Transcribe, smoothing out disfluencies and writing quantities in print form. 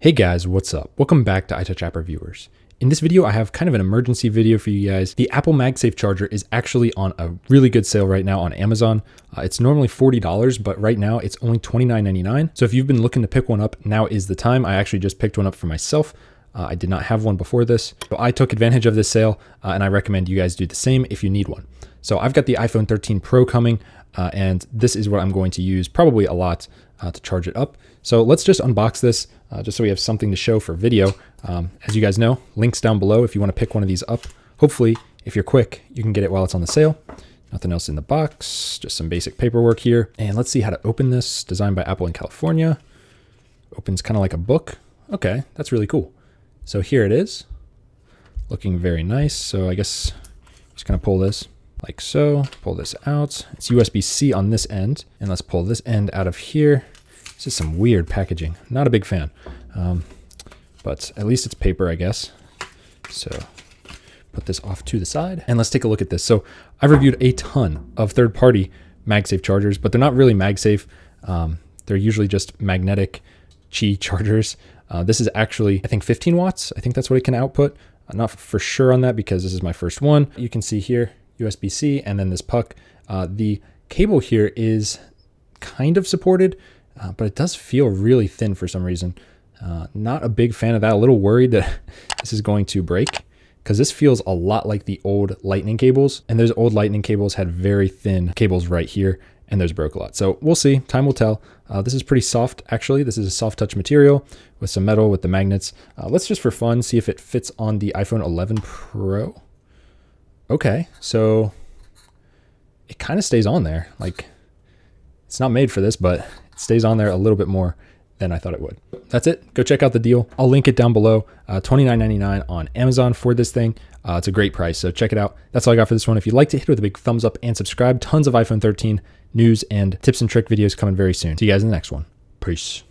Hey guys, what's up? Welcome back to iTouch App Reviewers. In this video, I have kind of an emergency video for you guys. The Apple MagSafe Charger is actually on a really good sale right now on Amazon. It's normally $40, but right now it's only $29.99. So if you've been looking to pick one up, now is the time. I actually just picked one up for myself. I did not have one before this, so I took advantage of this sale, and I recommend you guys do the same if you need one. So I've got the iPhone 13 Pro coming, and this is what I'm going to use probably a lot to charge it up. So let's just unbox this just so we have something to show for video. As you guys know, links down below if you want to pick one of these up. Hopefully, if you're quick, you can get it while it's on the sale. Nothing else in the box, just some basic paperwork here. And let's see how to open this. Designed by Apple in California. Opens kind of like a book. Okay, that's really cool. So here it is, looking very nice. So I guess just gonna pull this like so, pull this out. It's USB-C on this end, and let's pull this end out of here. This is some weird packaging. Not a big fan, but at least it's paper, I guess. So put this off to the side, and let's take a look at this. So I've reviewed a ton of third-party MagSafe chargers, but they're not really MagSafe. They're usually just magnetic Qi chargers. This is actually, I think, 15 watts. I think that's what it can output. I'm not for sure on that because this is my first one. You can see here, USB-C, and then this puck. The cable here is kind of supported, but it does feel really thin for some reason. Not a big fan of that. A little worried that this is going to break because this feels a lot like the old lightning cables. And those old lightning cables had very thin cables right here, and those broke a lot. So we'll see, time will tell. This is pretty soft, actually. This is a soft touch material with some metal with the magnets. Let's just for fun see if it fits on the iPhone 11 Pro. Okay, so it kind of stays on there. Like, it's not made for this, but it stays on there a little bit more than I thought it would. That's it. Go check out the deal. I'll link it down below. $29.99 on Amazon for this thing. It's a great price, so check it out. That's all I got for this one. If you'd like to hit it with a big thumbs up and subscribe, tons of iPhone 13 news and tips and trick videos coming very soon. See you guys in the next one. Peace.